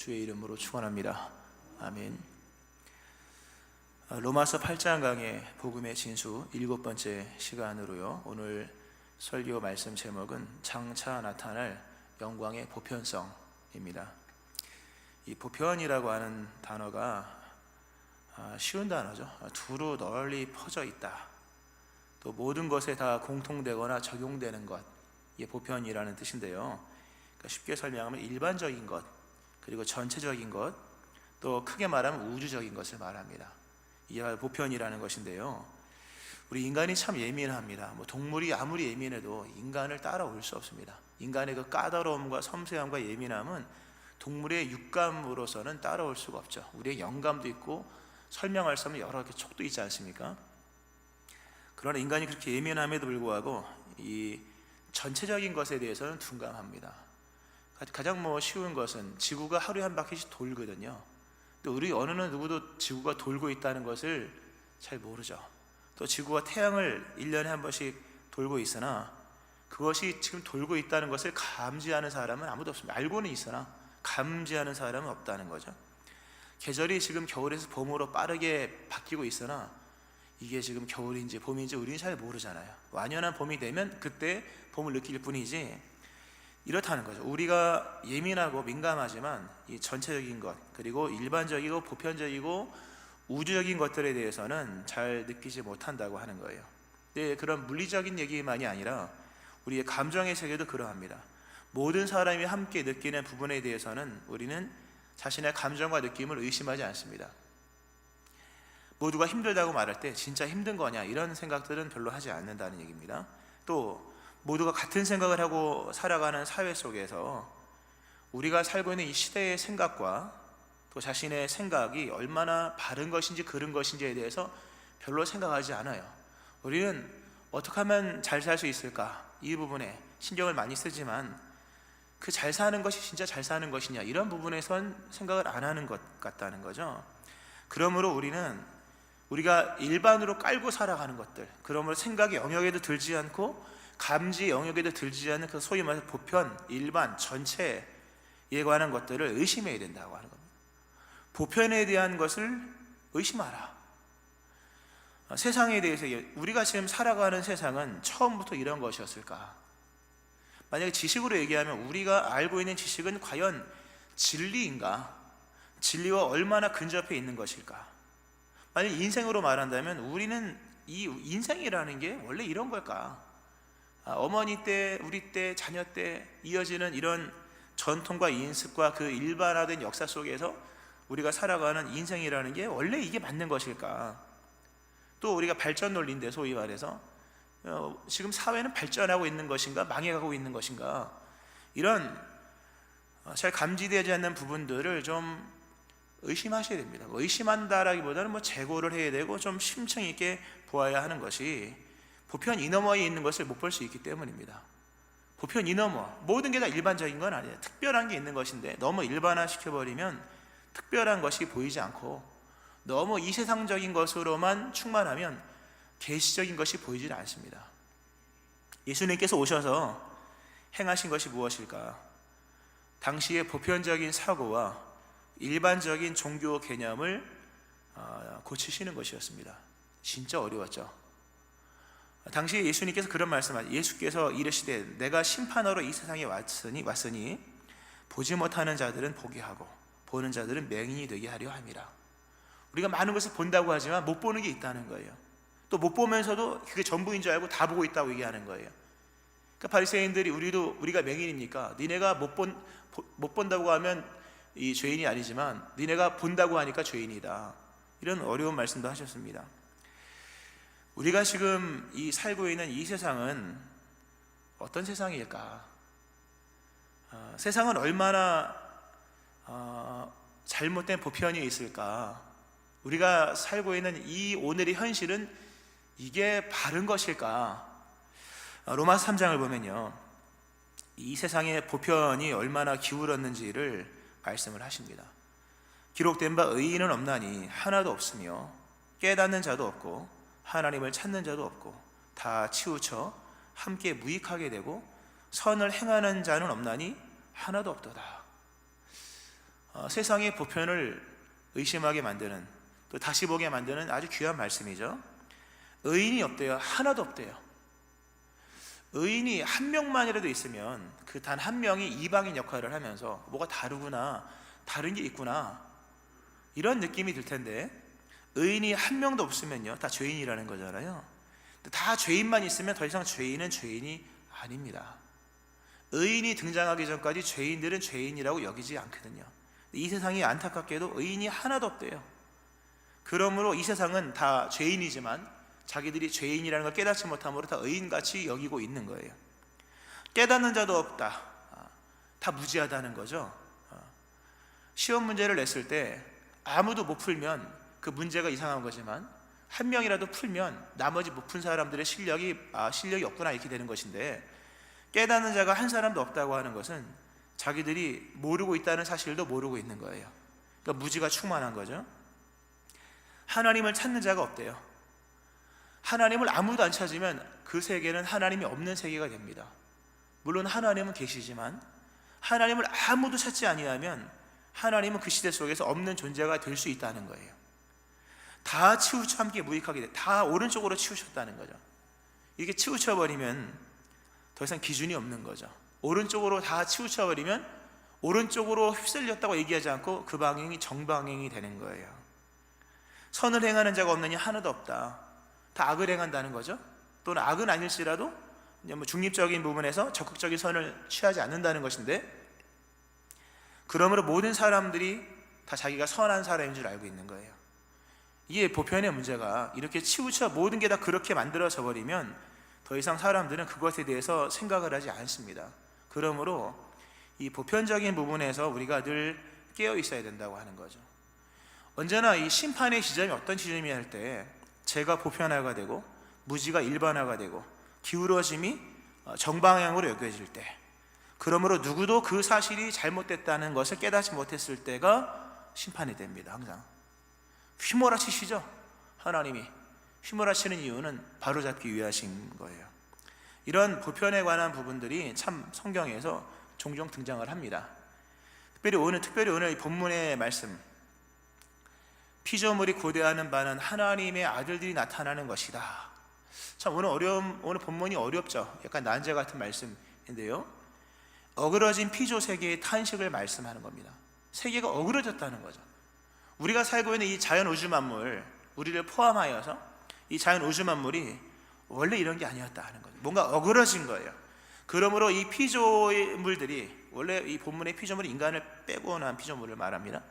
주의 이름으로 축원합니다. 아멘. 로마서 8장 강의 복음의 진수 7번째 시간으로요. 오늘 설교 말씀 제목은 장차 나타날 영광의 보편성입니다. 이 보편이라고 하는 단어가 쉬운 단어죠. 두루 널리 퍼져 있다. 또 모든 것에 다 공통되거나 적용되는 것, 이게 보편이라는 뜻인데요. 그러니까 쉽게 설명하면 일반적인 것, 그리고 전체적인 것, 또 크게 말하면 우주적인 것을 말합니다. 이게 바로 보편이라는 것인데요. 우리 인간이 참 예민합니다. 동물이 아무리 예민해도 인간을 따라올 수 없습니다. 인간의 그 까다로움과 섬세함과 예민함은 동물의 육감으로서는 따라올 수가 없죠. 우리의 영감도 있고 설명할 수 없는 여러 개 촉도 있지 않습니까? 그러나 인간이 그렇게 예민함에도 불구하고 이 전체적인 것에 대해서는 둔감합니다. 가장 쉬운 것은 지구가 하루에 한 바퀴씩 돌거든요. 근데 우리 어느 누구도 지구가 돌고 있다는 것을 잘 모르죠. 또 지구가 태양을 1년에 한 번씩 돌고 있으나 그것이 지금 돌고 있다는 것을 감지하는 사람은 아무도 없습니다. 알고는 있으나 감지하는 사람은 없다는 거죠. 계절이 지금 겨울에서 봄으로 빠르게 바뀌고 있으나 이게 지금 겨울인지 봄인지 우리는 잘 모르잖아요. 완연한 봄이 되면 그때 봄을 느낄 뿐이지, 이렇다는 거죠. 우리가 예민하고 민감하지만 이 전체적인 것, 그리고 일반적이고 보편적이고 우주적인 것들에 대해서는 잘 느끼지 못한다고 하는 거예요. 근데 그런 물리적인 얘기만이 아니라 우리의 감정의 세계도 그러합니다. 모든 사람이 함께 느끼는 부분에 대해서는 우리는 자신의 감정과 느낌을 의심하지 않습니다. 모두가 힘들다고 말할 때 진짜 힘든 거냐, 이런 생각들은 별로 하지 않는다는 얘기입니다. 또 모두가 같은 생각을 하고 살아가는 사회 속에서 우리가 살고 있는 이 시대의 생각과 또 자신의 생각이 얼마나 바른 것인지 그른 것인지에 대해서 별로 생각하지 않아요. 우리는 어떻게 하면 잘 살 수 있을까, 이 부분에 신경을 많이 쓰지만 그 잘 사는 것이 진짜 잘 사는 것이냐, 이런 부분에선 생각을 안 하는 것 같다는 거죠. 그러므로 우리가 일반으로 깔고 살아가는 것들, 그러므로 생각의 영역에도 들지 않고 감지 영역에도 들지 않는 그 소위 말해서 보편, 일반, 전체에 관한 것들을 의심해야 된다고 하는 겁니다. 보편에 대한 것을 의심하라. 세상에 대해서, 우리가 지금 살아가는 세상은 처음부터 이런 것이었을까? 만약에 지식으로 얘기하면 우리가 알고 있는 지식은 과연 진리인가? 진리와 얼마나 근접해 있는 것일까? 만약 인생으로 말한다면 우리는 이 인생이라는 게 원래 이런 걸까? 어머니 때, 우리 때, 자녀 때 이어지는 이런 전통과 인습과 그 일반화된 역사 속에서 우리가 살아가는 인생이라는 게 원래 이게 맞는 것일까? 또 우리가 발전 논리인데, 소위 말해서 지금 사회는 발전하고 있는 것인가, 망해가고 있는 것인가, 이런 잘 감지되지 않는 부분들을 좀 의심하셔야 됩니다. 의심한다라기보다는 재고를 해야 되고 좀 심층 있게 보아야 하는 것이, 보편 이너머에 있는 것을 못 볼 수 있기 때문입니다. 보편 이너머, 모든 게 다 일반적인 건 아니에요. 특별한 게 있는 것인데 너무 일반화 시켜버리면 특별한 것이 보이지 않고, 너무 이 세상적인 것으로만 충만하면 계시적인 것이 보이질 않습니다. 예수님께서 오셔서 행하신 것이 무엇일까? 당시의 보편적인 사고와 일반적인 종교 개념을 고치시는 것이었습니다. 진짜 어려웠죠. 당시에 예수님께서 그런 말씀하셨죠. 예수께서 이르시되 내가 심판하러 이 세상에 왔으니 보지 못하는 자들은 보게 하고 보는 자들은 맹인이 되게 하려 함이라. 우리가 많은 것을 본다고 하지만 못 보는 게 있다는 거예요. 또 못 보면서도 그게 전부인 줄 알고 다 보고 있다고 얘기하는 거예요. 그러니까 바리새인들이 우리가 맹인입니까? 니네가 못 본다고 하면 이 죄인이 아니지만 니네가 본다고 하니까 죄인이다, 이런 어려운 말씀도 하셨습니다. 우리가 지금 살고 있는 이 세상은 어떤 세상일까? 세상은 얼마나 잘못된 보편이 있을까? 우리가 살고 있는 이 오늘의 현실은 이게 바른 것일까? 로마서 3장을 보면요, 이 세상의 보편이 얼마나 기울었는지를 말씀을 하십니다. 기록된 바 의인은 없나니 하나도 없으며 깨닫는 자도 없고 하나님을 찾는 자도 없고 다 치우쳐 함께 무익하게 되고 선을 행하는 자는 없나니 하나도 없도다. 세상의 보편을 의심하게 만드는, 또 다시 보게 만드는 아주 귀한 말씀이죠. 의인이 없대요. 하나도 없대요. 의인이 한 명만이라도 있으면 그 단 한 명이 이방인 역할을 하면서 뭐가 다르구나, 다른 게 있구나, 이런 느낌이 들 텐데, 의인이 한 명도 없으면요, 다 죄인이라는 거잖아요. 다 죄인만 있으면 더 이상 죄인은 죄인이 아닙니다. 의인이 등장하기 전까지 죄인들은 죄인이라고 여기지 않거든요. 이 세상이 안타깝게도 의인이 하나도 없대요. 그러므로 이 세상은 다 죄인이지만 자기들이 죄인이라는 걸 깨닫지 못함으로 다 의인같이 여기고 있는 거예요. 깨닫는 자도 없다, 다 무지하다는 거죠. 시험 문제를 냈을 때 아무도 못 풀면 그 문제가 이상한 거지만, 한 명이라도 풀면 나머지 못 푼 사람들의 실력이 없구나, 이렇게 되는 것인데, 깨닫는 자가 한 사람도 없다고 하는 것은 자기들이 모르고 있다는 사실도 모르고 있는 거예요. 그러니까 무지가 충만한 거죠. 하나님을 찾는 자가 없대요. 하나님을 아무도 안 찾으면 그 세계는 하나님이 없는 세계가 됩니다. 물론 하나님은 계시지만 하나님을 아무도 찾지 아니하면 하나님은 그 시대 속에서 없는 존재가 될 수 있다는 거예요. 다 치우쳐 함께 무익하게 돼, 다 오른쪽으로 치우쳤다는 거죠. 이렇게 치우쳐버리면 더 이상 기준이 없는 거죠. 오른쪽으로 다 치우쳐버리면 오른쪽으로 휩쓸렸다고 얘기하지 않고 그 방향이 정방향이 되는 거예요. 선을 행하는 자가 없느니 하나도 없다. 다 악을 행한다는 거죠. 또는 악은 아닐지라도 중립적인 부분에서 적극적인 선을 취하지 않는다는 것인데, 그러므로 모든 사람들이 다 자기가 선한 사람인 줄 알고 있는 거예요. 이게 보편의 문제가, 이렇게 치우쳐 모든 게 다 그렇게 만들어져 버리면 더 이상 사람들은 그것에 대해서 생각을 하지 않습니다. 그러므로 이 보편적인 부분에서 우리가 늘 깨어 있어야 된다고 하는 거죠. 언제나 이 심판의 지점이 어떤 지점이냐 할 때, 죄가 보편화가 되고 무지가 일반화가 되고 기울어짐이 정방향으로 여겨질 때, 그러므로 누구도 그 사실이 잘못됐다는 것을 깨닫지 못했을 때가 심판이 됩니다. 항상 휘몰아치시죠. 하나님이 휘몰아치는 이유는 바로잡기 위하신 거예요. 이런 보편에 관한 부분들이 참 성경에서 종종 등장을 합니다. 특별히 오늘 이 본문의 말씀, 피조물이 고대하는 바는 하나님의 아들들이 나타나는 것이다. 참 오늘 본문이 어렵죠. 약간 난제 같은 말씀인데요, 어그러진 피조 세계의 탄식을 말씀하는 겁니다. 세계가 어그러졌다는 거죠. 우리가 살고 있는 이 자연 우주 만물, 우리를 포함하여서 이 자연 우주 만물이 원래 이런 게 아니었다 하는 거죠. 뭔가 어그러진 거예요. 그러므로 이 피조물들이, 원래 이 본문의 피조물이 인간을 빼고 난 피조물을 말합니다.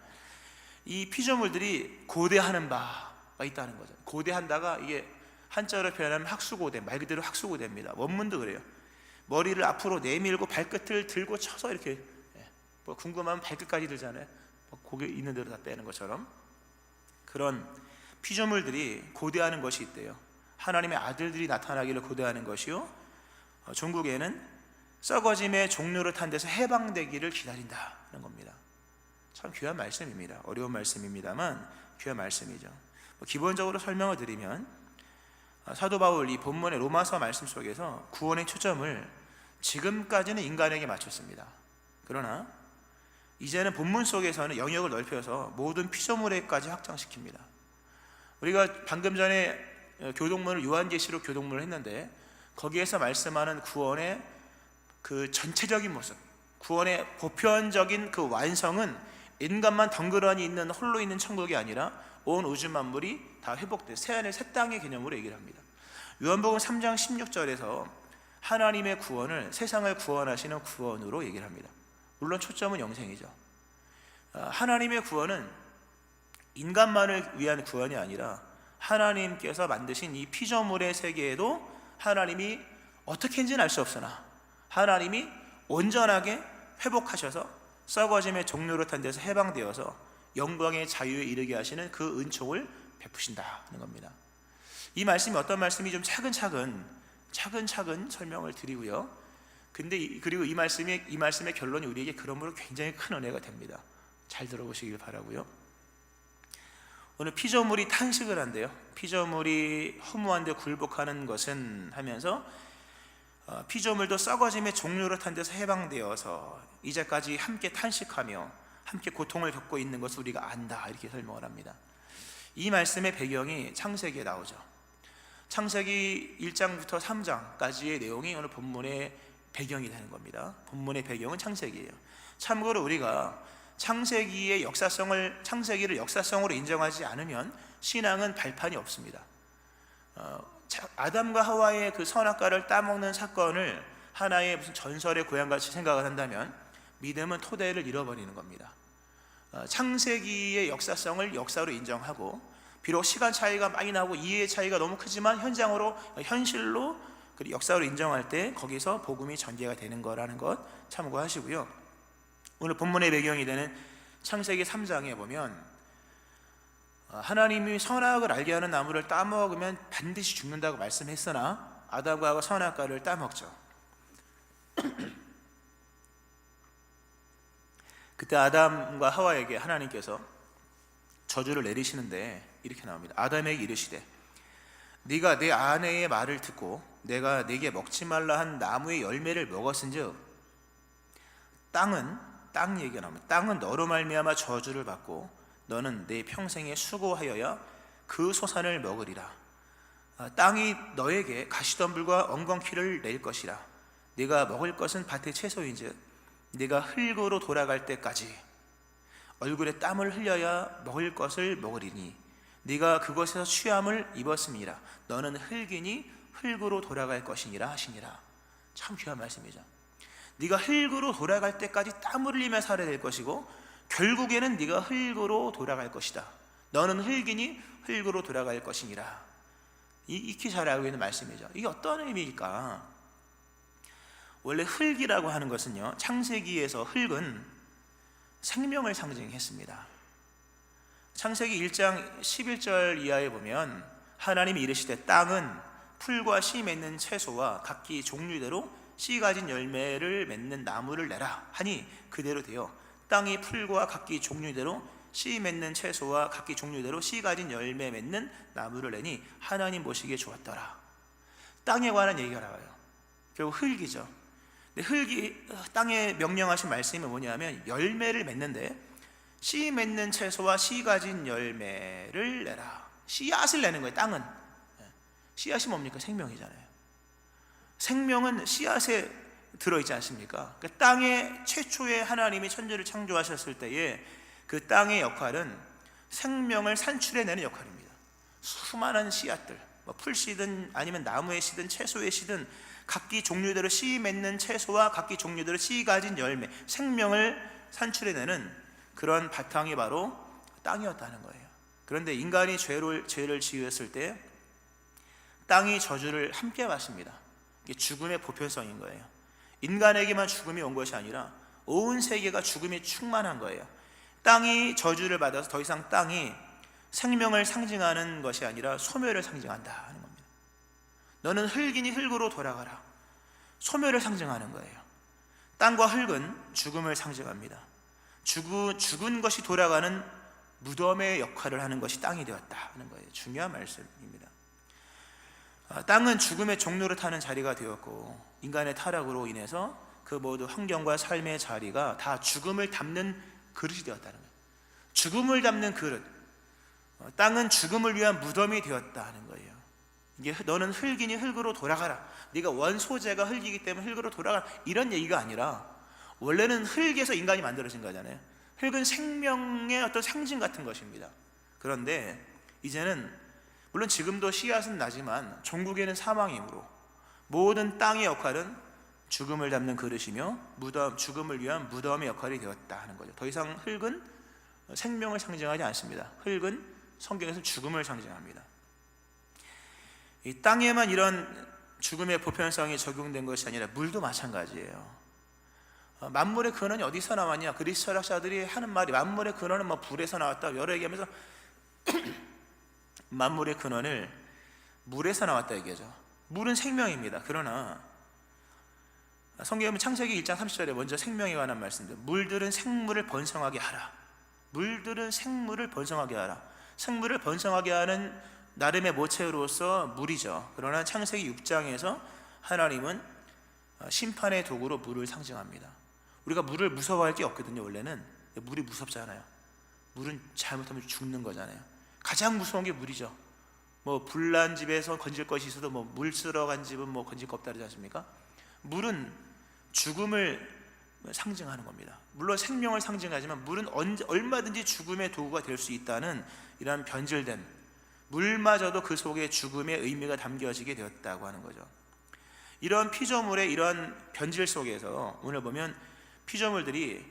이 피조물들이 고대하는 바가 있다는 거죠. 고대한다가 이게 한자로 표현하면 학수고대, 말 그대로 학수고대입니다. 원문도 그래요. 머리를 앞으로 내밀고 발끝을 들고 쳐서 이렇게, 뭐 궁금하면 발끝까지 들잖아요. 고개 있는 대로 다 빼는 것처럼, 그런 피조물들이 고대하는 것이 있대요. 하나님의 아들들이 나타나기를 고대하는 것이요, 종국에는 썩어짐의 종로를 탄 데서 해방되기를 기다린다는 겁니다. 참 귀한 말씀입니다. 어려운 말씀입니다만 귀한 말씀이죠. 기본적으로 설명을 드리면, 사도 바울 이 본문의 로마서 말씀 속에서 구원의 초점을 지금까지는 인간에게 맞췄습니다. 그러나 이제는 본문 속에서는 영역을 넓혀서 모든 피조물에까지 확장시킵니다. 우리가 방금 전에 교동문을, 요한계시록 교동문을 했는데, 거기에서 말씀하는 구원의 그 전체적인 모습, 구원의 보편적인 그 완성은 인간만 덩그러니 있는 홀로 있는 천국이 아니라 온 우주 만물이 다 회복돼 새하늘 새 땅의 개념으로 얘기를 합니다. 요한복음 3장 16절에서 하나님의 구원을 세상을 구원하시는 구원으로 얘기를 합니다. 물론 초점은 영생이죠. 하나님의 구원은 인간만을 위한 구원이 아니라 하나님께서 만드신 이 피조물의 세계에도 하나님이 어떻게인지는 알 수 없으나 하나님이 온전하게 회복하셔서 썩어짐의 종로를 탄 데서 해방되어서 영광의 자유에 이르게 하시는 그 은총을 베푸신다는 겁니다. 이 말씀이 어떤 말씀이 좀 차근차근 설명을 드리고요. 그리고 이 말씀의 결론이 우리에게 그러므로 굉장히 큰 은혜가 됩니다. 잘 들어보시길 바라고요. 오늘 피조물이 탄식을 한대요. 피조물이 허무한데 굴복하는 것은 하면서 피조물도 썩어짐의 종로를 탄 데서 해방되어서 이제까지 함께 탄식하며 함께 고통을 겪고 있는 것을 우리가 안다, 이렇게 설명을 합니다. 이 말씀의 배경이 창세기에 나오죠. 창세기 1장부터 3장까지의 내용이 오늘 본문의 배경이 되는 겁니다. 본문의 배경은 창세기예요. 참고로 우리가 창세기의 창세기를 역사성으로 인정하지 않으면 신앙은 발판이 없습니다. 아담과 하와의 그 선악과를 따먹는 사건을 하나의 무슨 전설의 고향같이 생각을 한다면 믿음은 토대를 잃어버리는 겁니다. 창세기의 역사성을 역사로 인정하고, 비록 시간 차이가 많이 나고 이해의 차이가 너무 크지만 현실로 그리고 역사로 인정할 때 거기서 복음이 전개가 되는 거라는 것 참고하시고요. 오늘 본문의 배경이 되는 창세기 3장에 보면 하나님이 선악을 알게 하는 나무를 따먹으면 반드시 죽는다고 말씀했으나 아담과 하와가 선악과를 따먹죠. 그때 아담과 하와에게 하나님께서 저주를 내리시는데 이렇게 나옵니다. 아담에게 이르시되 네가 내 아내의 말을 듣고 내가 네게 먹지 말라 한 나무의 열매를 먹었은즉 땅 얘기가 나옵니다. 땅은 너로 말미암아 저주를 받고 너는 내 평생에 수고하여야 그 소산을 먹으리라. 땅이 너에게 가시덤불과 엉겅퀴를 낼 것이라. 네가 먹을 것은 밭의 채소인즉 네가 흙으로 돌아갈 때까지 얼굴에 땀을 흘려야 먹을 것을 먹으리니 네가 그것에서 취함을 입었음이라. 너는 흙이니 흙으로 돌아갈 것이니라 하시니라. 참 귀한 말씀이죠. 네가 흙으로 돌아갈 때까지 땀을 흘리며 살아야 될 것이고 결국에는 네가 흙으로 돌아갈 것이다. 너는 흙이니 흙으로 돌아갈 것이니라. 익히 잘 알고 있는 말씀이죠. 이게 어떤 의미일까? 원래 흙이라고 하는 것은요, 창세기에서 흙은 생명을 상징했습니다. 창세기 1장 11절 이하에 보면 하나님이 이르시되 땅은 풀과 씨 맺는 채소와 각기 종류대로 씨 가진 열매를 맺는 나무를 내라 하니 그대로 되어 땅이 풀과 각기 종류대로 씨 맺는 채소와 각기 종류대로 씨 가진 열매 맺는 나무를 내니 하나님 보시기에 좋았더라. 땅에 관한 얘기가 나와요. 결국 흙이죠. 흙이 땅에 명령하신 말씀이 뭐냐면 열매를 맺는데 씨 맺는 채소와 씨 가진 열매를 내라. 씨앗을 내는 거예요. 땅은 씨앗이 뭡니까? 생명이잖아요. 생명은 씨앗에 들어있지 않습니까? 그 땅에 최초에 하나님이 천지를 창조하셨을 때에 그 땅의 역할은 생명을 산출해내는 역할입니다. 수많은 씨앗들, 풀씨든 아니면 나무의 씨든 채소의 씨든 각기 종류대로 씨 맺는 채소와 각기 종류대로 씨 가진 열매, 생명을 산출해내는 그런 바탕이 바로 땅이었다는 거예요. 그런데 인간이 죄를 지었을 때 땅이 저주를 함께 받습니다. 이게 죽음의 보편성인 거예요. 인간에게만 죽음이 온 것이 아니라 온 세계가 죽음이 충만한 거예요. 땅이 저주를 받아서 더 이상 땅이 생명을 상징하는 것이 아니라 소멸을 상징한다 하는 겁니다. 너는 흙이니 흙으로 돌아가라. 소멸을 상징하는 거예요. 땅과 흙은 죽음을 상징합니다. 죽은 것이 돌아가는 무덤의 역할을 하는 것이 땅이 되었다 하는 거예요. 중요한 말씀입니다. 땅은 죽음의 종로를 타는 자리가 되었고 인간의 타락으로 인해서 그 모두 환경과 삶의 자리가 다 죽음을 담는 그릇이 되었다는 거예요. 죽음을 담는 그릇, 땅은 죽음을 위한 무덤이 되었다 하는 거예요. 이게 너는 흙이니 흙으로 돌아가라. 네가 원소재가 흙이기 때문에 흙으로 돌아가라. 이런 얘기가 아니라 원래는 흙에서 인간이 만들어진 거잖아요. 흙은 생명의 어떤 상징 같은 것입니다. 그런데 이제는 물론 지금도 씨앗은 나지만 종국에는 사망이므로 모든 땅의 역할은 죽음을 담는 그릇이며 죽음을 위한 무덤의 역할이 되었다 하는 거죠. 더 이상 흙은 생명을 상징하지 않습니다. 흙은 성경에서 죽음을 상징합니다. 이 땅에만 이런 죽음의 보편성이 적용된 것이 아니라 물도 마찬가지예요. 만물의 근원이 어디서 나왔냐? 그리스 철학자들이 하는 말이 만물의 근원은 불에서 나왔다 여러 얘기하면서 만물의 근원을 물에서 나왔다 얘기하죠. 물은 생명입니다. 그러나 성경에 창세기 1장 30절에 먼저 생명에 관한 말씀입니다. 물들은 생물을 번성하게 하라. 물들은 생물을 번성하게 하라. 생물을 번성하게 하는 나름의 모체로서 물이죠. 그러나 창세기 6장에서 하나님은 심판의 도구로 물을 상징합니다. 우리가 물을 무서워할 게 없거든요. 원래는 물이 무섭잖아요. 물은 잘못하면 죽는 거잖아요. 가장 무서운 게 물이죠. 뭐 불난 집에서 건질 것이 있어도 뭐 물 쓸어간 집은 뭐 건질 거 없다 그러지 않습니까? 물은 죽음을 상징하는 겁니다. 물론 생명을 상징하지만 물은 얼마든지 죽음의 도구가 될 수 있다는 이런 변질된, 물마저도 그 속에 죽음의 의미가 담겨지게 되었다고 하는 거죠. 이런 피조물의 이런 변질 속에서 오늘 보면 피조물들이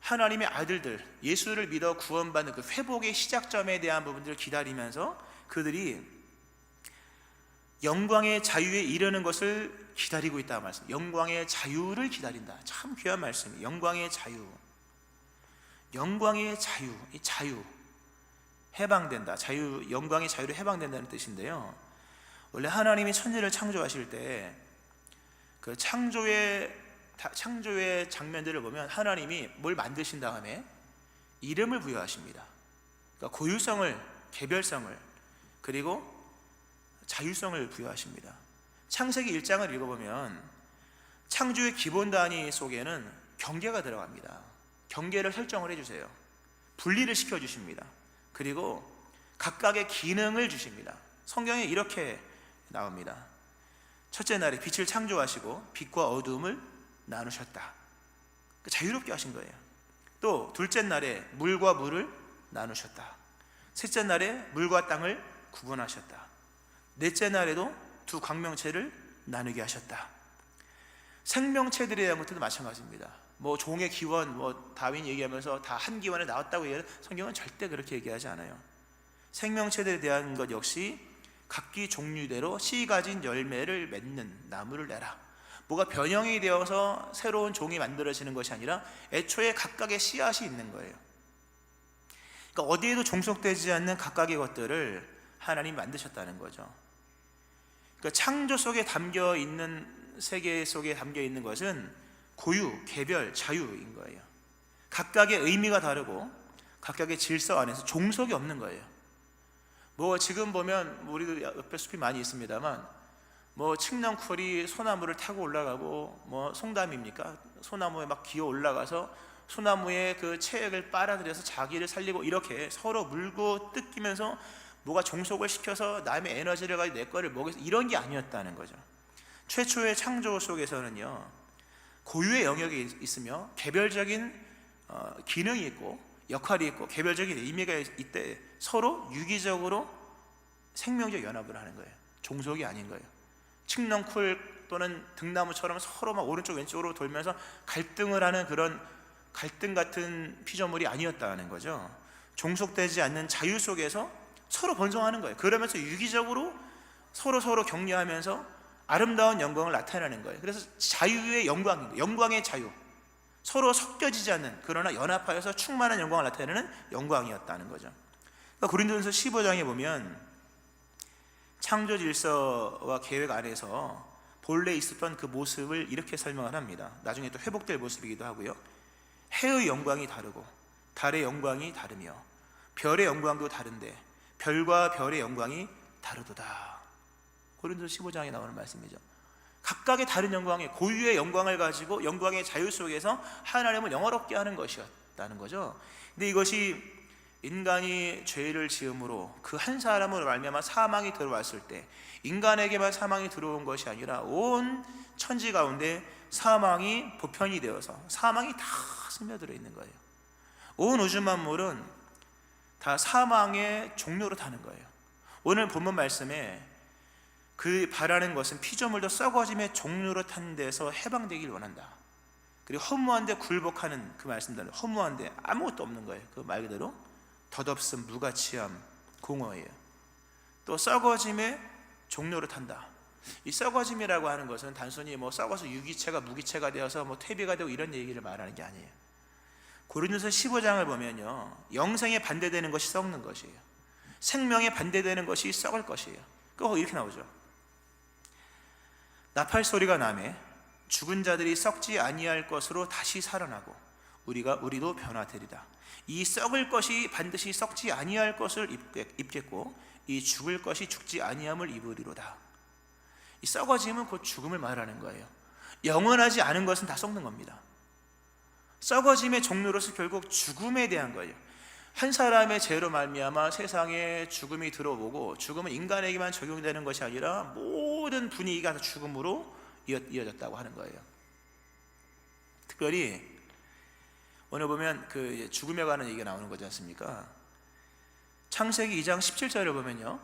하나님의 아들들, 예수를 믿어 구원받는 그 회복의 시작점에 대한 부분들을 기다리면서 그들이 영광의 자유에 이르는 것을 기다리고 있다는 말씀. 영광의 자유를 기다린다. 참 귀한 말씀이에요. 영광의 자유. 영광의 자유. 이 자유. 해방된다. 자유, 영광의 자유로 해방된다는 뜻인데요. 원래 하나님이 천지를 창조하실 때 그 창조의 장면들을 보면 하나님이 뭘 만드신 다음에 이름을 부여하십니다. 그러니까 고유성을, 개별성을, 그리고 자율성을 부여하십니다. 창세기 1장을 읽어보면 창조의 기본 단위 속에는 경계가 들어갑니다. 경계를 설정을 해주세요. 분리를 시켜주십니다. 그리고 각각의 기능을 주십니다. 성경에 이렇게 나옵니다. 첫째 날에 빛을 창조하시고 빛과 어두움을 나누셨다. 자유롭게 하신 거예요. 또 둘째 날에 물과 물을 나누셨다. 셋째 날에 물과 땅을 구분하셨다. 넷째 날에도 두 광명체를 나누게 하셨다. 생명체들에 대한 것도 마찬가지입니다. 뭐 종의 기원, 뭐 다윈 얘기하면서 다 한 기원에 나왔다고 얘기해요. 성경은 절대 그렇게 얘기하지 않아요. 생명체들에 대한 것 역시 각기 종류대로 씨 가진 열매를 맺는 나무를 내라. 뭐가 변형이 되어서 새로운 종이 만들어지는 것이 아니라 애초에 각각의 씨앗이 있는 거예요. 그러니까 어디에도 종속되지 않는 각각의 것들을 하나님이 만드셨다는 거죠. 그러니까 창조 속에 담겨 있는, 세계 속에 담겨 있는 것은 고유, 개별, 자유인 거예요. 각각의 의미가 다르고 각각의 질서 안에서 종속이 없는 거예요. 뭐 지금 보면 우리도 옆에 숲이 많이 있습니다만 뭐 칡령쿨이 소나무를 타고 올라가고, 뭐 송담입니까? 소나무에 막 기어 올라가서 소나무의 그 체액을 빨아들여서 자기를 살리고, 이렇게 서로 물고 뜯기면서 뭐가 종속을 시켜서 남의 에너지를 가지고 내 거를 먹여서, 이런 게 아니었다는 거죠. 최초의 창조 속에서는요, 고유의 영역이 있으며 개별적인 기능이 있고 역할이 있고 개별적인 의미가 있대, 서로 유기적으로 생명적 연합을 하는 거예요. 종속이 아닌 거예요. 칡령쿨 또는 등나무처럼 서로 막 오른쪽 왼쪽으로 돌면서 갈등을 하는 그런 갈등 같은 피조물이 아니었다는 거죠. 종속되지 않는 자유 속에서 서로 번성하는 거예요. 그러면서 유기적으로 서로 격려하면서 아름다운 영광을 나타내는 거예요. 그래서 자유의 영광인 거예요. 영광의 자유. 서로 섞여지지 않는, 그러나 연합하여서 충만한 영광을 나타내는 영광이었다는 거죠. 그러니까 고린도전서 15장에 보면 창조 질서와 계획 안에서 본래 있었던 그 모습을 이렇게 설명을 합니다. 나중에 또 회복될 모습이기도 하고요. 해의 영광이 다르고 달의 영광이 다르며 별의 영광도 다른데 별과 별의 영광이 다르도다. 고린도전서 15장에 나오는 말씀이죠. 각각의 다른 영광의 고유의 영광을 가지고 영광의 자유 속에서 하나님을 영화롭게 하는 것이었다는 거죠. 근데 이것이 인간이 죄를 지음으로 그 한 사람으로 말미암아 사망이 들어왔을 때 인간에게만 사망이 들어온 것이 아니라 온 천지 가운데 사망이 보편이 되어서 사망이 다 스며들어 있는 거예요. 온 우주 만물은 다 사망의 종로로 타는 거예요. 오늘 본문 말씀에 그 바라는 것은 피조물도 썩어짐의 종류로 탄 데서 해방되길 원한다. 그리고 허무한데 굴복하는 그 말씀대로 허무한데 아무것도 없는 거예요. 그 말 그대로 덧없음, 무가치함, 공허예요. 또 썩어짐의 종류로 탄다. 이 썩어짐이라고 하는 것은 단순히 뭐 썩어서 유기체가 무기체가 되어서 뭐 퇴비가 되고 이런 얘기를 말하는 게 아니에요. 고린도서 15장을 보면요, 영생에 반대되는 것이 썩는 것이에요. 생명에 반대되는 것이 썩을 것이에요. 꼭 이렇게 나오죠. 나팔 소리가 나매 죽은 자들이 썩지 아니할 것으로 다시 살아나고 우리도 변화되리라. 이 썩을 것이 반드시 썩지 아니할 것을 입겠고 이 죽을 것이 죽지 아니함을 입으리로다. 이 썩어짐은 곧 죽음을 말하는 거예요. 영원하지 않은 것은 다 썩는 겁니다. 썩어짐의 종로로서 결국 죽음에 대한 거예요. 한 사람의 죄로 말미암아 세상에 죽음이 들어오고, 죽음은 인간에게만 적용되는 것이 아니라 모든 분위기가 죽음으로 이어졌다고 하는 거예요. 특별히 오늘 보면 그 죽음에 관한 얘기가 나오는 거지 않습니까? 창세기 2장 17절을 보면요,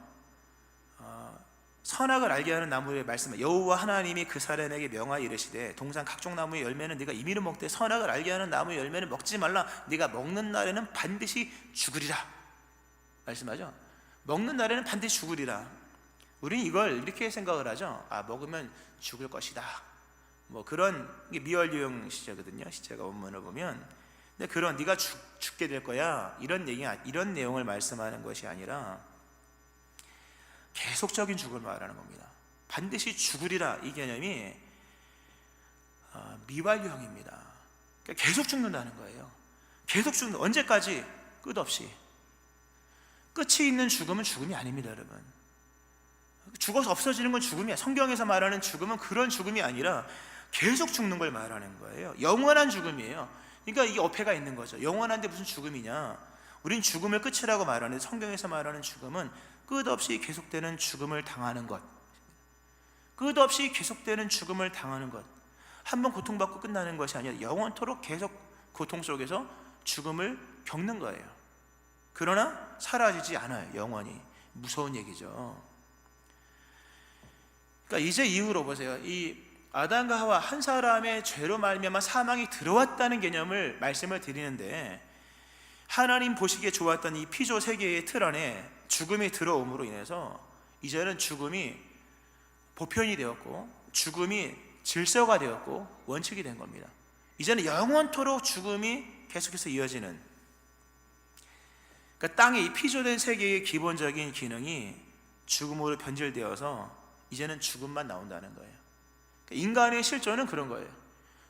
선악을 알게 하는 나무의 말씀, 여호와 하나님이 그 사람에게 명하여 이르시되 동산 각종 나무의 열매는 네가 임의로 먹되 선악을 알게 하는 나무의 열매는 먹지 말라. 네가 먹는 날에는 반드시 죽으리라 말씀하죠. 먹는 날에는 반드시 죽으리라. 우리는 이걸 이렇게 생각을 하죠. 먹으면 죽을 것이다, 뭐 그런 미완료형 시제거든요. 시제가 원문을 보면. 근데 그런 네가 죽게 될 거야, 이런 내용을 말씀하는 것이 아니라 계속적인 죽음을 말하는 겁니다. 반드시 죽으리라, 이 개념이 미완료형입니다. 그러니까 계속 죽는다는 거예요. 계속 죽는, 언제까지? 끝없이. 끝이 있는 죽음은 죽음이 아닙니다, 여러분. 죽어서 없어지는 건 죽음이야. 성경에서 말하는 죽음은 그런 죽음이 아니라 계속 죽는 걸 말하는 거예요. 영원한 죽음이에요. 그러니까 이게 어폐가 있는 거죠. 영원한데 무슨 죽음이냐? 우린 죽음을 끝이라고 말하는데 성경에서 말하는 죽음은 끝없이 계속되는 죽음을 당하는 것, 끝없이 계속되는 죽음을 당하는 것. 한번 고통받고 끝나는 것이 아니라 영원토록 계속 고통 속에서 죽음을 겪는 거예요. 그러나 사라지지 않아요, 영원히. 무서운 얘기죠. 그러니까 이제 이후로 보세요. 이 아담과 하와 한 사람의 죄로 말미암아 사망이 들어왔다는 개념을 말씀을 드리는데, 하나님 보시기에 좋았던 이 피조 세계의 틀 안에 죽음이 들어옴으로 인해서 이제는 죽음이 보편이 되었고, 죽음이 질서가 되었고, 원칙이 된 겁니다. 이제는 영원토록 죽음이 계속해서 이어지는, 그러니까 땅의 이 피조된 세계의 기본적인 기능이 죽음으로 변질되어서 이제는 죽음만 나온다는 거예요. 그러니까 인간의 실존은 그런 거예요.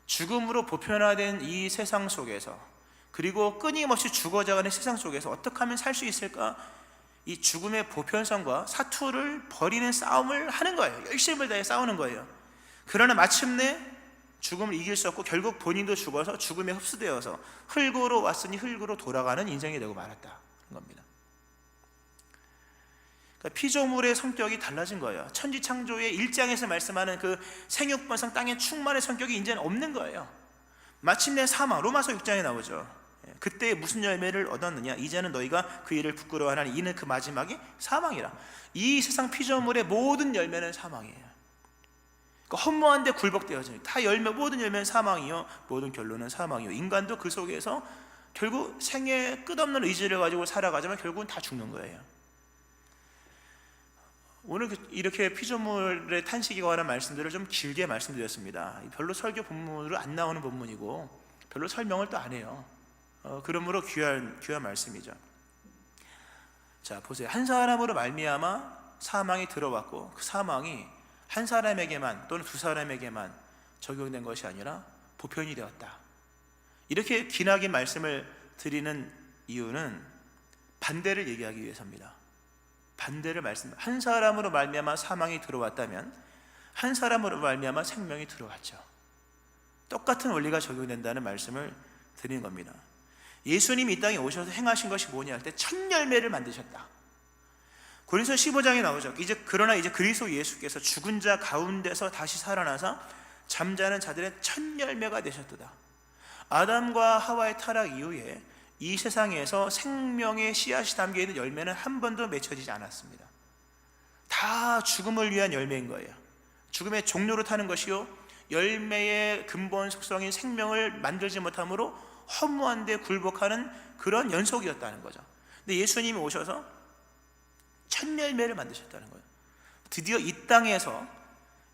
죽음으로 보편화된 이 세상 속에서, 그리고 끊임없이 죽어져가는 세상 속에서 어떻게 하면 살 수 있을까? 이 죽음의 보편성과 사투를 벌이는 싸움을 하는 거예요. 열심을 다해 싸우는 거예요. 그러나 마침내 죽음을 이길 수 없고 결국 본인도 죽어서 죽음에 흡수되어서 흙으로 왔으니 흙으로 돌아가는 인생이 되고 말았다는 겁니다. 그러니까 피조물의 성격이 달라진 거예요. 천지창조의 1장에서 말씀하는 그 생육번성 땅의 충만의 성격이 이제는 없는 거예요. 마침내 사망, 로마서 6장에 나오죠. 그때 무슨 열매를 얻었느냐? 이제는 너희가 그 일을 부끄러워하나니 이는 그 마지막이 사망이라. 이 세상 피조물의 모든 열매는 사망이에요. 그러니까 허무한데 굴복되어져요. 다 열매, 모든 열매는 사망이요, 모든 결론은 사망이요. 인간도 그 속에서 결국 생의 끝없는 의지를 가지고 살아가지만 결국은 다 죽는 거예요. 오늘 이렇게 피조물의 탄식에 관한 말씀들을 좀 길게 말씀드렸습니다. 별로 설교 본문으로 안 나오는 본문이고 별로 설명을 또 안 해요. 그러므로 귀한 말씀이죠. 자, 보세요. 한 사람으로 말미암아 사망이 들어왔고, 그 사망이 한 사람에게만 또는 두 사람에게만 적용된 것이 아니라 보편이 되었다. 이렇게 기나긴 말씀을 드리는 이유는 반대를 얘기하기 위해서입니다. 반대를 한 사람으로 말미암아 사망이 들어왔다면 한 사람으로 말미암아 생명이 들어왔죠. 똑같은 원리가 적용된다는 말씀을 드리는 겁니다. 예수님이 이 땅에 오셔서 행하신 것이 뭐냐 할 때 첫 열매를 만드셨다. 고린도서 15장에 나오죠. 그러나 이제 그리스도 예수께서 죽은 자 가운데서 다시 살아나서 잠자는 자들의 첫 열매가 되셨도다. 아담과 하와의 타락 이후에 이 세상에서 생명의 씨앗이 담겨있는 열매는 한 번도 맺혀지지 않았습니다. 다 죽음을 위한 열매인 거예요. 죽음의 종료로 타는 것이요, 열매의 근본 속성인 생명을 만들지 못함으로 허무한데 굴복하는 그런 연속이었다는 거죠. 근데 예수님이 오셔서 첫 열매를 만드셨다는 거예요. 드디어 이 땅에서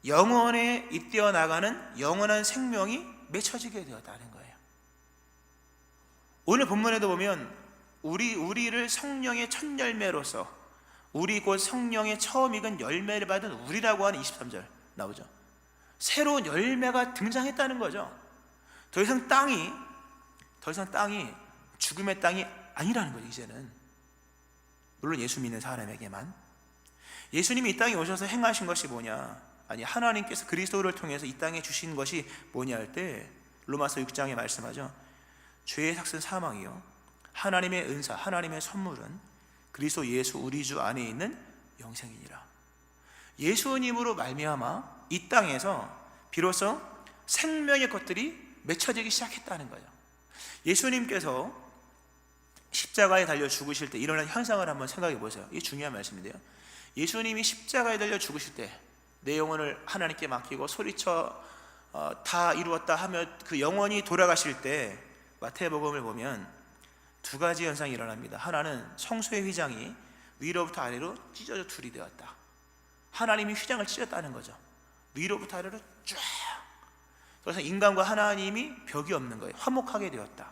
영원에 잇대어 나가는 영원한 생명이 맺혀지게 되었다는 거예요. 오늘 본문에도 보면 우리를 성령의 첫 열매로서, 우리 곧 성령의 처음 익은 열매를 받은 우리라고 하는 23절 나오죠. 새로운 열매가 등장했다는 거죠. 더 이상 땅이 죽음의 땅이 아니라는 거죠. 이제는 물론 예수 믿는 사람에게만. 예수님이 이 땅에 오셔서 행하신 것이 뭐냐, 아니 하나님께서 그리스도를 통해서 이 땅에 주신 것이 뭐냐 할 때 로마서 6장에 말씀하죠. 죄의 삭은 사망이요 하나님의 은사, 하나님의 선물은 그리스도 예수 우리 주 안에 있는 영생이니라. 예수님으로 말미암아 이 땅에서 비로소 생명의 것들이 맺혀지기 시작했다는 거예요. 예수님께서 십자가에 달려 죽으실 때 일어난 현상을 한번 생각해 보세요. 이게 중요한 말씀인데요. 예수님이 십자가에 달려 죽으실 때 내 영혼을 하나님께 맡기고 소리쳐 다 이루었다 하며 그 영혼이 돌아가실 때 마태복음을 보면 두 가지 현상이 일어납니다. 하나는 성소의 휘장이 위로부터 아래로 찢어져 둘이 되었다. 하나님이 휘장을 찢었다는 거죠. 위로부터 아래로 쫙. 그래서 인간과 하나님이 벽이 없는 거예요. 화목하게 되었다.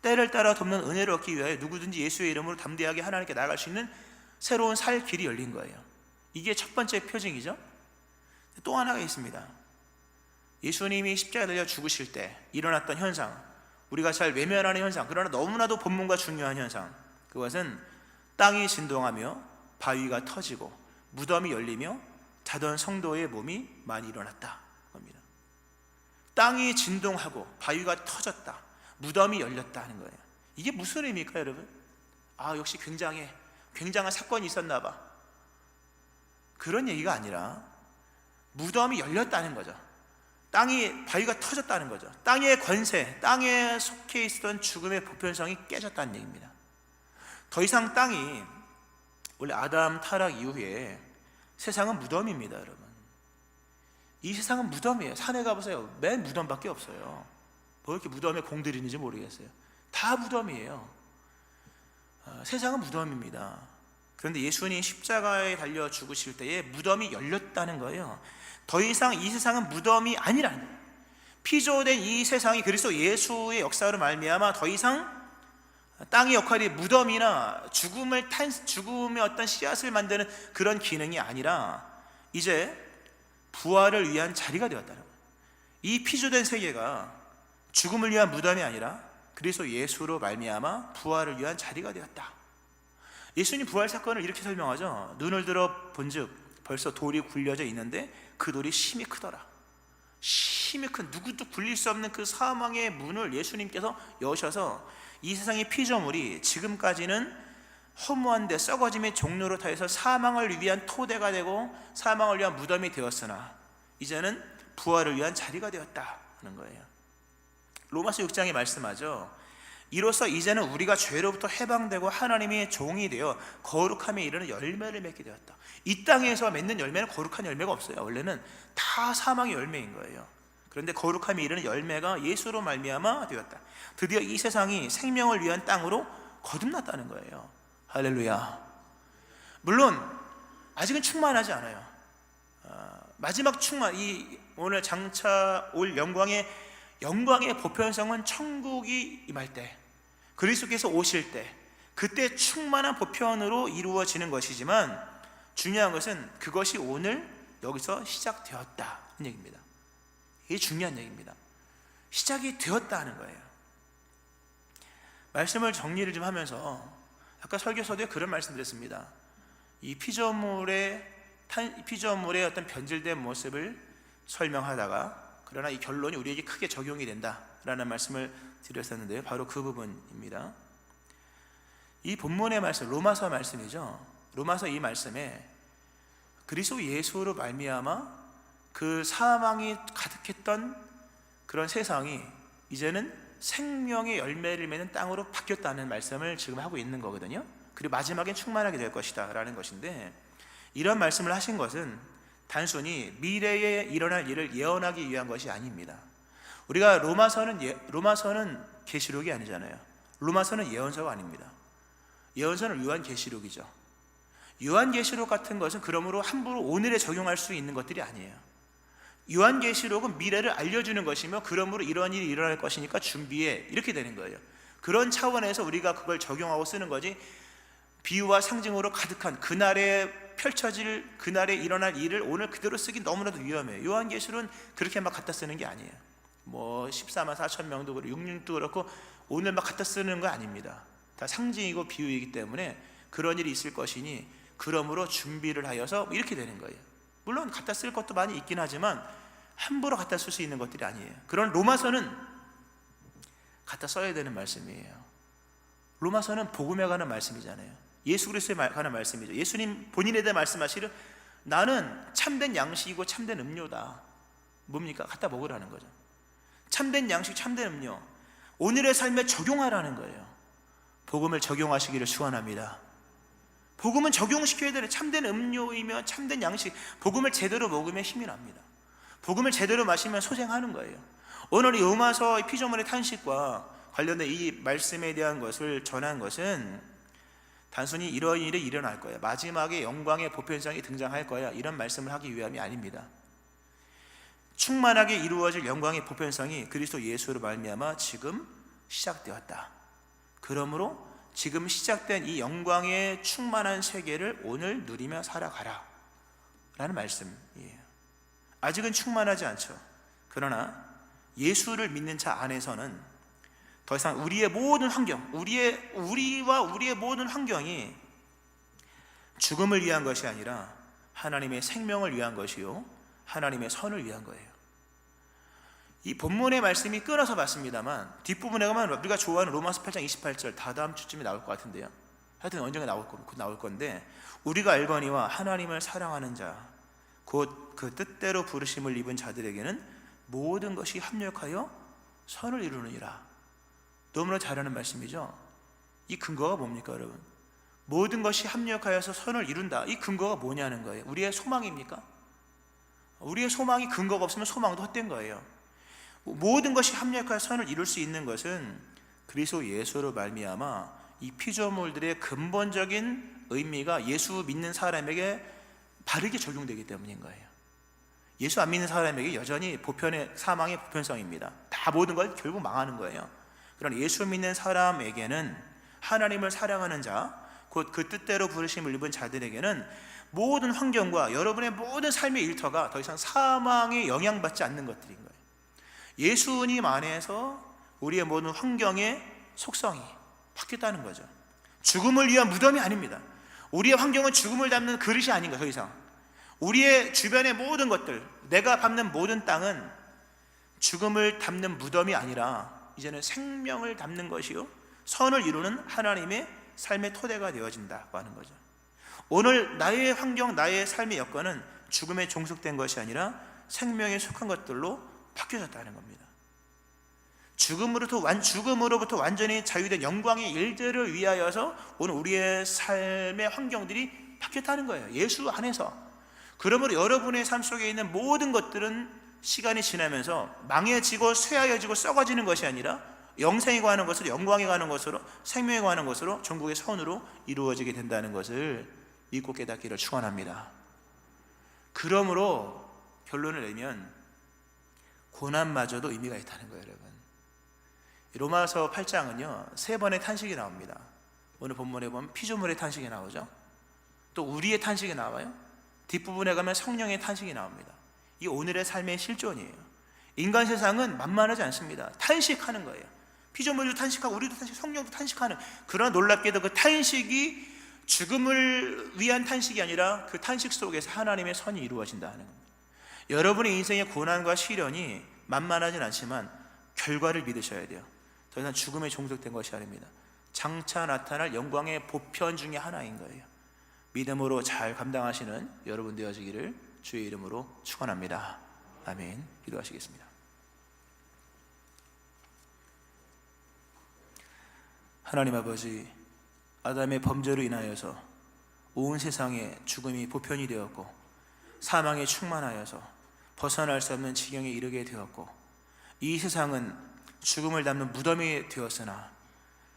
때를 따라 돕는 은혜를 얻기 위하여 누구든지 예수의 이름으로 담대하게 하나님께 나아갈 수 있는 새로운 살 길이 열린 거예요. 이게 첫 번째 표징이죠. 또 하나가 있습니다. 예수님이 십자가에 달려 죽으실 때 일어났던 현상, 우리가 잘 외면하는 현상, 그러나 너무나도 본문과 중요한 현상, 그것은 땅이 진동하며 바위가 터지고 무덤이 열리며 자던 성도의 몸이 많이 일어났다 겁니다. 땅이 진동하고 바위가 터졌다, 무덤이 열렸다 하는 거예요. 이게 무슨 의미입니까, 여러분? 역시 굉장한 사건이 있었나 봐. 그런 얘기가 아니라 무덤이 열렸다는 거죠. 바위가 터졌다는 거죠. 땅의 권세, 땅에 속해 있었던 죽음의 보편성이 깨졌다는 얘기입니다. 더 이상 땅이, 원래 아담 타락 이후에 세상은 무덤입니다, 여러분. 이 세상은 무덤이에요. 산에 가보세요. 맨 무덤밖에 없어요. 뭐 이렇게 무덤에 공들이 있는지 모르겠어요. 다 무덤이에요. 세상은 무덤입니다. 그런데 예수님이 십자가에 달려 죽으실 때에 무덤이 열렸다는 거예요. 더 이상 이 세상은 무덤이 아니라는 거예요. 피조된 이 세상이 그리스도 예수의 역사로 말미암아 더 이상 땅의 역할이 무덤이나 죽음의 어떤 씨앗을 만드는 그런 기능이 아니라 이제 부활을 위한 자리가 되었다는 거예요. 이 피조된 세계가 죽음을 위한 무덤이 아니라 그리스도 예수로 말미암아 부활을 위한 자리가 되었다. 예수님 부활 사건을 이렇게 설명하죠. 눈을 들어 본즉 벌써 돌이 굴려져 있는데 그 돌이 심히 크더라. 심히 큰, 누구도 굴릴 수 없는 그 사망의 문을 예수님께서 여셔서 이 세상의 피조물이 지금까지는 허무한데 썩어짐의 종로로 타해서 사망을 위한 토대가 되고 사망을 위한 무덤이 되었으나 이제는 부활을 위한 자리가 되었다 하는 거예요. 로마서 6장에 말씀하죠. 이로써 이제는 우리가 죄로부터 해방되고 하나님의 종이 되어 거룩함에 이르는 열매를 맺게 되었다. 이 땅에서 맺는 열매는 거룩한 열매가 없어요. 원래는 다 사망의 열매인 거예요. 그런데 거룩함에 이르는 열매가 예수로 말미암아 되었다. 드디어 이 세상이 생명을 위한 땅으로 거듭났다는 거예요. 할렐루야. 물론 아직은 충만하지 않아요. 마지막 충만, 이 오늘 장차 올 영광의 보편성은 천국이 임할 때, 그리스도께서 오실 때, 그때 충만한 보편으로 이루어지는 것이지만 중요한 것은 그것이 오늘 여기서 시작되었다는 얘기입니다. 이게 중요한 얘기입니다. 시작이 되었다 하는 거예요. 말씀을 정리를 좀 하면서 아까 설교서도에 그런 말씀드렸습니다. 이 피조물의 어떤 변질된 모습을 설명하다가 그러나 이 결론이 우리에게 크게 적용이 된다라는 말씀을 드렸었는데요. 바로 그 부분입니다. 이 본문의 말씀, 로마서 말씀이죠. 로마서 이 말씀에 그리스도 예수로 말미암아 그 사망이 가득했던 그런 세상이 이제는 생명의 열매를 맺는 땅으로 바뀌었다는 말씀을 지금 하고 있는 거거든요. 그리고 마지막엔 충만하게 될 것이다 라는 것인데, 이런 말씀을 하신 것은 단순히 미래에 일어날 일을 예언하기 위한 것이 아닙니다. 우리가 로마서는 계시록이 아니잖아요. 로마서는 예언서가 아닙니다. 예언서는 요한계시록이죠. 요한계시록 같은 것은 그러므로 함부로 오늘에 적용할 수 있는 것들이 아니에요. 요한계시록은 미래를 알려주는 것이며 그러므로 이런 일이 일어날 것이니까 준비해, 이렇게 되는 거예요. 그런 차원에서 우리가 그걸 적용하고 쓰는 거지, 비유와 상징으로 가득한 그날에 일어날 일을 오늘 그대로 쓰기 너무나도 위험해요. 요한계시록은 그렇게 막 갖다 쓰는 게 아니에요. 뭐 14만 4천 명도 그렇고 6륜도 그렇고 오늘 막 갖다 쓰는 거 아닙니다. 다 상징이고 비유이기 때문에 그런 일이 있을 것이니 그러므로 준비를 하여서 이렇게 되는 거예요. 물론 갖다 쓸 것도 많이 있긴 하지만 함부로 갖다 쓸 수 있는 것들이 아니에요. 그런 로마서는 갖다 써야 되는 말씀이에요. 로마서는 복음에 관한 말씀이잖아요. 예수 그리스도에 관한 말씀이죠. 예수님 본인에 대해 말씀하시려 나는 참된 양식이고 참된 음료다. 뭡니까? 갖다 먹으라는 거죠. 참된 양식, 참된 음료, 오늘의 삶에 적용하라는 거예요. 복음을 적용하시기를 축원합니다. 복음은 적용시켜야 되는 참된 음료이며 참된 양식, 복음을 제대로 먹으면 힘이 납니다. 복음을 제대로 마시면 소생하는 거예요. 오늘 이 로마서 피조물의 탄식과 관련된 이 말씀에 대한 것을 전한 것은 단순히 이런 일이 일어날 거야, 마지막에 영광의 보편성이 등장할 거야, 이런 말씀을 하기 위함이 아닙니다. 충만하게 이루어질 영광의 보편성이 그리스도 예수로 말미암아 지금 시작되었다. 그러므로 지금 시작된 이 영광의 충만한 세계를 오늘 누리며 살아가라 라는 말씀이에요. 아직은 충만하지 않죠. 그러나 예수를 믿는 자 안에서는 더 이상 우리의 모든 환경, 우리와 우리의 모든 환경이 죽음을 위한 것이 아니라 하나님의 생명을 위한 것이요, 하나님의 선을 위한 거예요. 이 본문의 말씀이 끊어서 봤습니다만 뒷부분에 가면 우리가 좋아하는 로마서 8장 28절 다다음 주쯤에 나올 것 같은데요. 하여튼 언젠가 나올 건데, 우리가 알거니와 하나님을 사랑하는 자 곧 그 뜻대로 부르심을 입은 자들에게는 모든 것이 합력하여 선을 이루느니라. 너무나 잘하는 말씀이죠. 이 근거가 뭡니까 여러분? 모든 것이 합력하여서 선을 이룬다. 이 근거가 뭐냐는 거예요. 우리의 소망입니까? 우리의 소망이 근거가 없으면 소망도 헛된 거예요. 모든 것이 합력하여 선을 이룰 수 있는 것은 그리스도 예수로 말미암아 이 피조물들의 근본적인 의미가 예수 믿는 사람에게 바르게 적용되기 때문인 거예요. 예수 안 믿는 사람에게 여전히 사망의 보편성입니다. 다 모든 걸 결국 망하는 거예요. 그러나 예수 믿는 사람에게는, 하나님을 사랑하는 자 곧 그 뜻대로 부르심을 입은 자들에게는 모든 환경과 여러분의 모든 삶의 일터가 더 이상 사망에 영향받지 않는 것들인 거예요. 예수님 안에서 우리의 모든 환경의 속성이 바뀌었다는 거죠. 죽음을 위한 무덤이 아닙니다. 우리의 환경은 죽음을 담는 그릇이 아닌 거예요. 더 이상 우리의 주변의 모든 것들, 내가 밟는 모든 땅은 죽음을 담는 무덤이 아니라 이제는 생명을 담는 것이요, 선을 이루는 하나님의 삶의 토대가 되어진다고 하는 거죠. 오늘 나의 환경, 나의 삶의 여건은 죽음에 종속된 것이 아니라 생명에 속한 것들로 바뀌어졌다는 겁니다. 죽음으로부터 완전히 자유된 영광의 일들을 위하여서 오늘 우리의 삶의 환경들이 바뀌었다는 거예요. 예수 안에서. 그러므로 여러분의 삶 속에 있는 모든 것들은 시간이 지나면서 망해지고 쇠하여지고 썩어지는 것이 아니라 영생에 관한 것으로, 영광에 관한 것으로, 생명에 관한 것으로, 전국의 선으로 이루어지게 된다는 것을 믿고 깨닫기를 축원합니다. 그러므로 결론을 내면 고난마저도 의미가 있다는 거예요. 여러분, 로마서 8장은요 3번의 탄식이 나옵니다. 오늘 본문에 보면 피조물의 탄식이 나오죠. 또 우리의 탄식이 나와요. 뒷부분에 가면 성령의 탄식이 나옵니다. 이 오늘의 삶의 실존이에요. 인간 세상은 만만하지 않습니다. 탄식하는 거예요. 피조물도 탄식하고 우리도 탄식, 성령도 탄식하는, 그러나 놀랍게도 그 탄식이 죽음을 위한 탄식이 아니라 그 탄식 속에서 하나님의 선이 이루어진다는 겁니다. 여러분의 인생의 고난과 시련이 만만하진 않지만 결과를 믿으셔야 돼요. 더 이상 죽음에 종속된 것이 아닙니다. 장차 나타날 영광의 보편 중에 하나인 거예요. 믿음으로 잘 감당하시는 여러분 되어지기를 주의 이름으로 축원합니다. 아멘. 기도하시겠습니다. 하나님 아버지, 아담의 범죄로 인하여서 온 세상에 죽음이 보편이 되었고 사망에 충만하여서 벗어날 수 없는 지경에 이르게 되었고, 이 세상은 죽음을 담는 무덤이 되었으나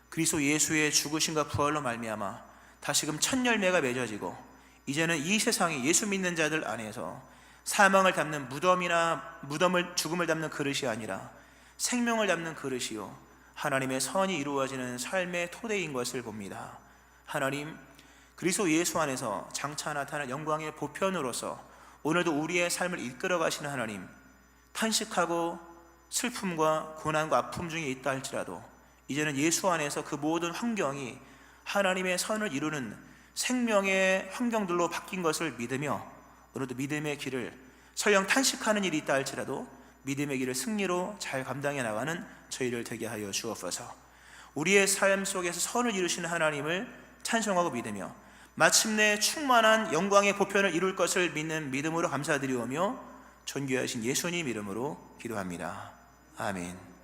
그리스도 예수의 죽으심과 부활로 말미암아 다시금 첫 열매가 맺어지고, 이제는 이 세상에 예수 믿는 자들 안에서 사망을 담는 죽음을 담는 그릇이 아니라 생명을 담는 그릇이요 하나님의 선이 이루어지는 삶의 토대인 것을 봅니다. 하나님, 그리스도 예수 안에서 장차 나타날 영광의 보편으로서 오늘도 우리의 삶을 이끌어 가시는 하나님, 탄식하고 슬픔과 고난과 아픔 중에 있다 할지라도 이제는 예수 안에서 그 모든 환경이 하나님의 선을 이루는 생명의 환경들로 바뀐 것을 믿으며 오늘도 믿음의 길을, 설령 탄식하는 일이 있다 할지라도 믿음의 길을 승리로 잘 감당해 나가는 저희를 되게 하여 주옵소서. 우리의 삶 속에서 선을 이루시는 하나님을 찬송하고 믿으며 마침내 충만한 영광의 보편을 이룰 것을 믿는 믿음으로 감사드리오며 존귀하신 예수님 이름으로 기도합니다. 아멘.